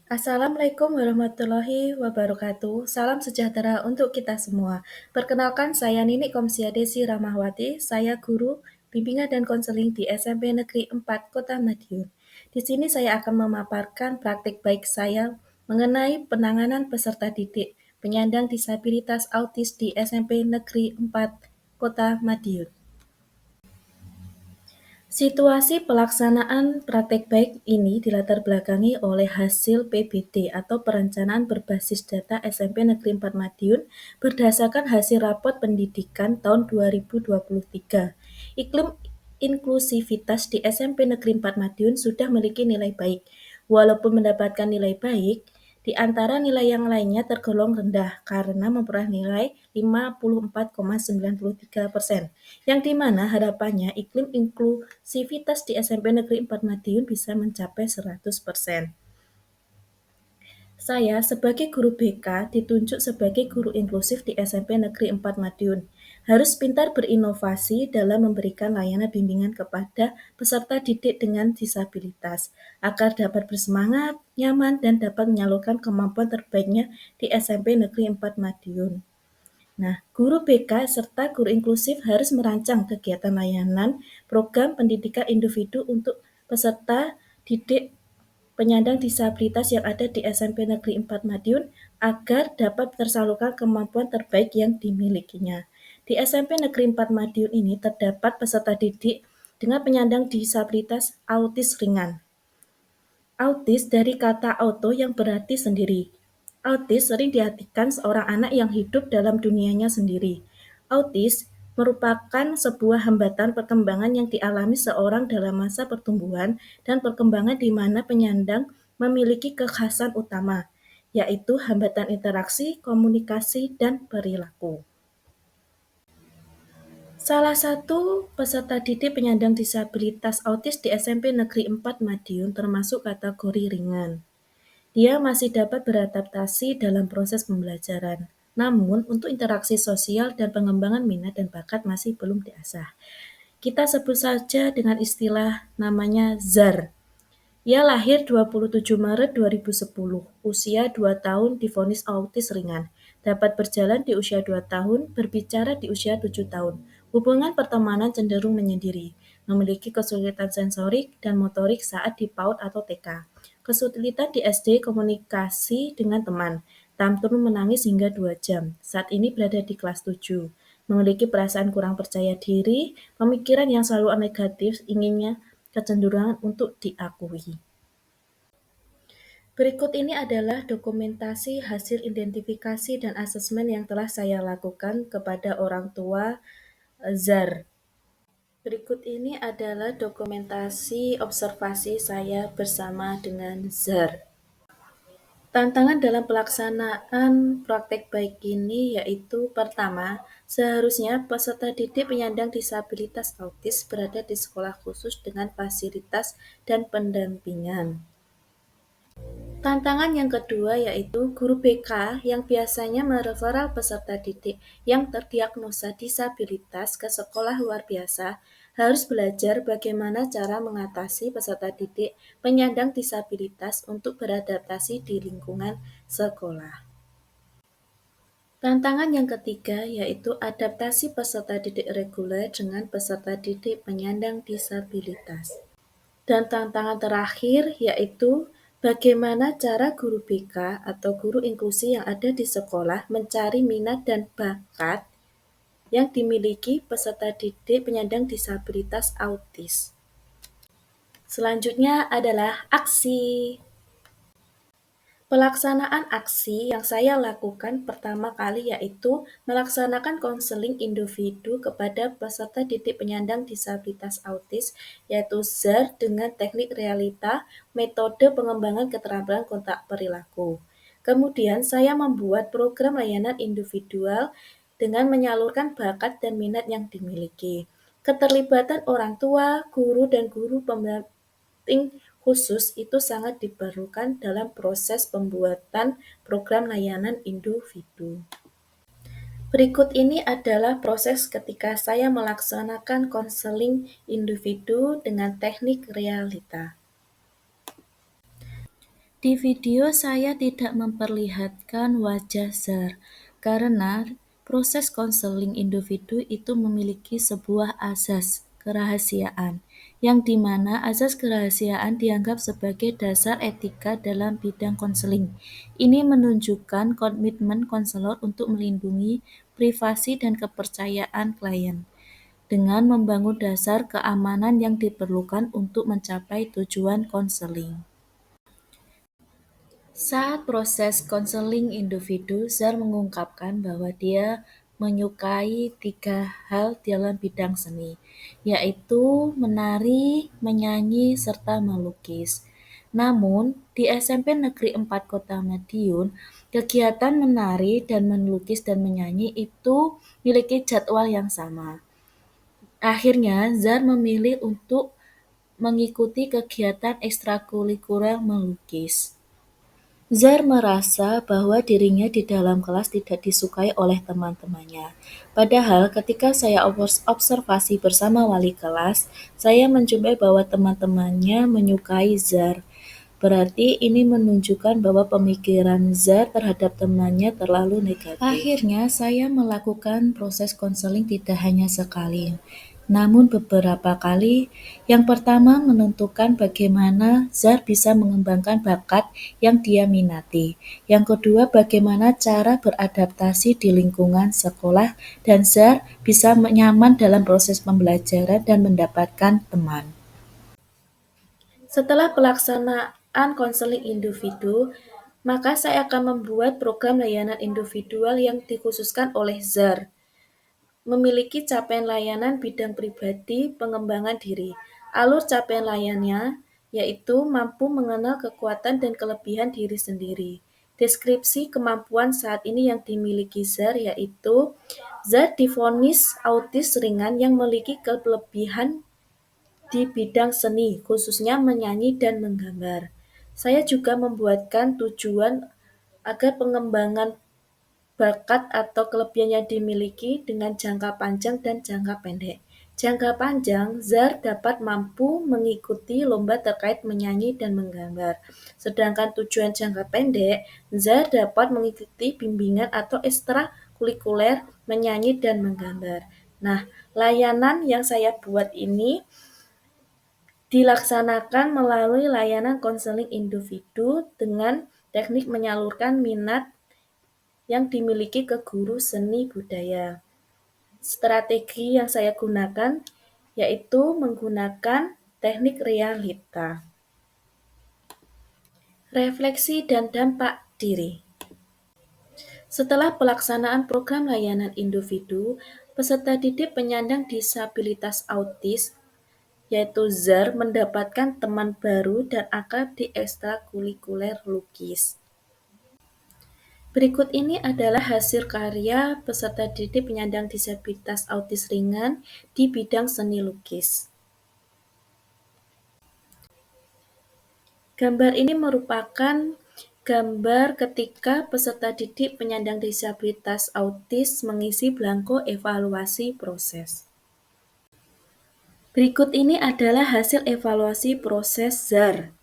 Assalamualaikum warahmatullahi wabarakatuh. Salam sejahtera untuk kita semua. Perkenalkan, saya Nini Komsia Desi Ramahwati. Saya guru bimbingan dan konseling di SMP Negeri 4 Kota Madiun. Di sini saya akan memaparkan praktik baik saya mengenai penanganan peserta didik penyandang disabilitas autis di SMP Negeri 4 Kota Madiun. Situasi pelaksanaan praktek baik ini dilatar belakangi oleh hasil PBD atau Perencanaan Berbasis Data SMP Negeri 4 Madiun berdasarkan hasil rapot pendidikan tahun 2023. Iklim inklusivitas di SMP Negeri 4 Madiun sudah memiliki nilai baik. Walaupun mendapatkan nilai baik, di antara nilai yang lainnya tergolong rendah karena memperoleh nilai 54,93%, yang dimana harapannya iklim inklusivitas di SMP Negeri 4 Madiun bisa mencapai 100%. Saya sebagai guru BK ditunjuk sebagai guru inklusif di SMP Negeri 4 Madiun. Harus pintar berinovasi dalam memberikan layanan bimbingan kepada peserta didik dengan disabilitas, agar dapat bersemangat, nyaman, dan dapat menyalurkan kemampuan terbaiknya di SMP Negeri 4 Madiun. Nah, guru BK serta guru inklusif harus merancang kegiatan layanan program pendidikan individu untuk peserta didik penyandang disabilitas yang ada di SMP Negeri 4 Madiun agar dapat tersalurkan kemampuan terbaik yang dimilikinya. Di SMP Negeri 4 Madiun ini terdapat peserta didik dengan penyandang disabilitas autis ringan. Autis dari kata auto yang berarti sendiri. Autis sering diartikan seorang anak yang hidup dalam dunianya sendiri. Autis merupakan sebuah hambatan perkembangan yang dialami seorang dalam masa pertumbuhan dan perkembangan di mana penyandang memiliki kekhasan utama, yaitu hambatan interaksi, komunikasi, dan perilaku. Salah satu peserta didik penyandang disabilitas autis di SMP Negeri 4 Madiun termasuk kategori ringan. Dia masih dapat beradaptasi dalam proses pembelajaran. Namun, untuk interaksi sosial dan pengembangan minat dan bakat masih belum diasah. Kita sebut saja dengan istilah namanya ZAR. Ia lahir 27 Maret 2010, usia 2 tahun divonis autis ringan, dapat berjalan di usia 2 tahun, berbicara di usia 7 tahun. Hubungan pertemanan cenderung menyendiri, memiliki kesulitan sensorik dan motorik saat di PAUD atau TK. Kesulitan di SD komunikasi dengan teman, tantrum menangis hingga 2 jam. Saat ini berada di kelas 7. Memiliki perasaan kurang percaya diri, pemikiran yang selalu negatif, inginnya kecenderungan untuk diakui. Berikut ini adalah dokumentasi hasil identifikasi dan asesmen yang telah saya lakukan kepada orang tua ZAR. Berikut ini adalah dokumentasi observasi saya bersama dengan ZAR. Tantangan dalam pelaksanaan praktek baik ini yaitu pertama, seharusnya peserta didik penyandang disabilitas autis berada di sekolah khusus dengan fasilitas dan pendampingan. Tantangan yang kedua yaitu guru BK yang biasanya mereferal peserta didik yang terdiagnosa disabilitas ke sekolah luar biasa harus belajar bagaimana cara mengatasi peserta didik penyandang disabilitas untuk beradaptasi di lingkungan sekolah. Tantangan yang ketiga yaitu adaptasi peserta didik reguler dengan peserta didik penyandang disabilitas. Dan tantangan terakhir yaitu bagaimana cara guru BK atau guru inklusi yang ada di sekolah mencari minat dan bakat yang dimiliki peserta didik penyandang disabilitas autis. Selanjutnya adalah aksi. Pelaksanaan aksi yang saya lakukan pertama kali yaitu melaksanakan konseling individu kepada peserta didik penyandang disabilitas autis, yaitu ZAR dengan teknik realita, metode pengembangan keterampilan kontak perilaku. Kemudian saya membuat program layanan individual dengan menyalurkan bakat dan minat yang dimiliki. Keterlibatan orang tua, guru, dan guru pendamping khusus itu sangat diperlukan dalam proses pembuatan program layanan individu. Berikut ini adalah proses ketika saya melaksanakan konseling individu dengan teknik realita. Di video saya tidak memperlihatkan wajah Zar, karena proses konseling individu itu memiliki sebuah asas kerahasiaan, yang dimana asas kerahasiaan dianggap sebagai dasar etika dalam bidang konseling. Ini menunjukkan komitmen konselor untuk melindungi privasi dan kepercayaan klien, dengan membangun dasar keamanan yang diperlukan untuk mencapai tujuan konseling. Saat proses konseling individu, Zar mengungkapkan bahwa dia menyukai 3 hal dalam bidang seni, yaitu menari, menyanyi, serta melukis. Namun, di SMP Negeri 4 Kota Madiun, kegiatan menari dan melukis dan menyanyi itu memiliki jadwal yang sama. Akhirnya, Zar memilih untuk mengikuti kegiatan ekstrakurikuler melukis. Zar merasa bahwa dirinya di dalam kelas tidak disukai oleh teman-temannya. Padahal ketika saya observasi bersama wali kelas, saya menjumpai bahwa teman-temannya menyukai Zar. Berarti ini menunjukkan bahwa pemikiran Zar terhadap temannya terlalu negatif. Akhirnya saya melakukan proses konseling tidak hanya sekali, namun beberapa kali. Yang pertama, menentukan bagaimana Zar bisa mengembangkan bakat yang dia minati. Yang kedua, bagaimana cara beradaptasi di lingkungan sekolah dan Zar bisa nyaman dalam proses pembelajaran dan mendapatkan teman. Setelah pelaksanaan konseling individu, maka saya akan membuat program layanan individual yang dikhususkan oleh Zar. Memiliki capaian layanan bidang pribadi pengembangan diri. Alur capaian layannya yaitu mampu mengenal kekuatan dan kelebihan diri sendiri. Deskripsi kemampuan saat ini yang dimiliki Zar yaitu Zar divonis autis ringan yang memiliki kelebihan di bidang seni, khususnya menyanyi dan menggambar. Saya juga membuatkan tujuan agar pengembangan bakat atau kelebihan yang dimiliki dengan jangka panjang dan jangka pendek. Jangka panjang, Zar dapat mampu mengikuti lomba terkait menyanyi dan menggambar. Sedangkan tujuan jangka pendek, Zar dapat mengikuti bimbingan atau ekstrakurikuler menyanyi dan menggambar. Nah, layanan yang saya buat ini dilaksanakan melalui layanan konseling individu dengan teknik menyalurkan minat yang dimiliki ke guru seni budaya. Strategi yang saya gunakan yaitu menggunakan teknik realita. Refleksi dan dampak diri. Setelah pelaksanaan program layanan individu, peserta didik penyandang disabilitas autis yaitu Zar mendapatkan teman baru dan akrab di ekstrakurikuler lukis. Berikut ini adalah hasil karya peserta didik penyandang disabilitas autis ringan di bidang seni lukis. Gambar ini merupakan gambar ketika peserta didik penyandang disabilitas autis mengisi belangko evaluasi proses. Berikut ini adalah hasil evaluasi proses Zar.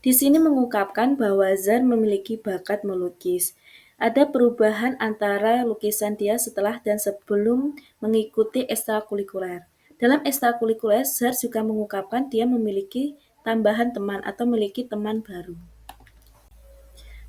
Di sini mengungkapkan bahwa Zar memiliki bakat melukis. Ada perubahan antara lukisan dia setelah dan sebelum mengikuti ekstrakurikuler. Dalam ekstrakurikuler, Zar juga mengungkapkan dia memiliki tambahan teman atau memiliki teman baru.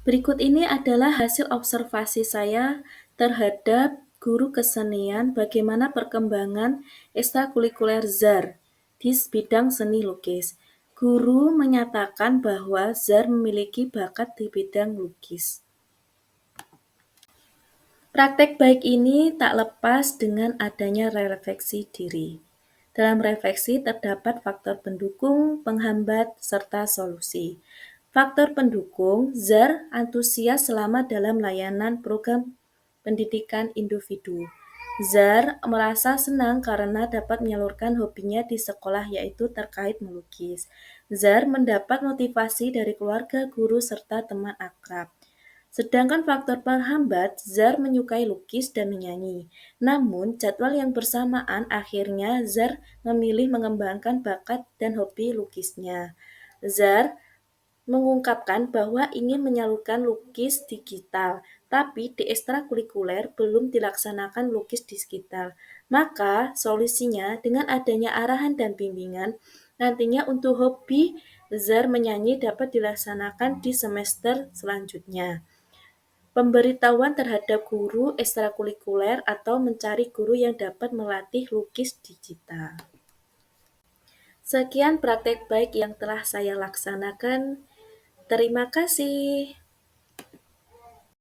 Berikut ini adalah hasil observasi saya terhadap guru kesenian bagaimana perkembangan ekstrakurikuler Zar di bidang seni lukis. Guru menyatakan bahwa Zar memiliki bakat di bidang lukis. Praktek baik ini tak lepas dengan adanya refleksi diri. Dalam refleksi terdapat faktor pendukung, penghambat, serta solusi. Faktor pendukung, Zar antusias selama dalam layanan program pendidikan individu. Zar merasa senang karena dapat menyalurkan hobinya di sekolah yaitu terkait melukis. Zar mendapat motivasi dari keluarga, guru, serta teman akrab. Sedangkan faktor penghambat, Zar menyukai lukis dan menyanyi. Namun, jadwal yang bersamaan akhirnya Zar memilih mengembangkan bakat dan hobi lukisnya. Zar mengungkapkan bahwa ingin menyalurkan lukis digital, tapi di ekstrakurikuler belum dilaksanakan lukis digital. Maka solusinya dengan adanya arahan dan bimbingan, nantinya untuk hobi belajar menyanyi dapat dilaksanakan di semester selanjutnya. Pemberitahuan terhadap guru ekstrakurikuler atau mencari guru yang dapat melatih lukis digital. Sekian praktek baik yang telah saya laksanakan. Terima kasih.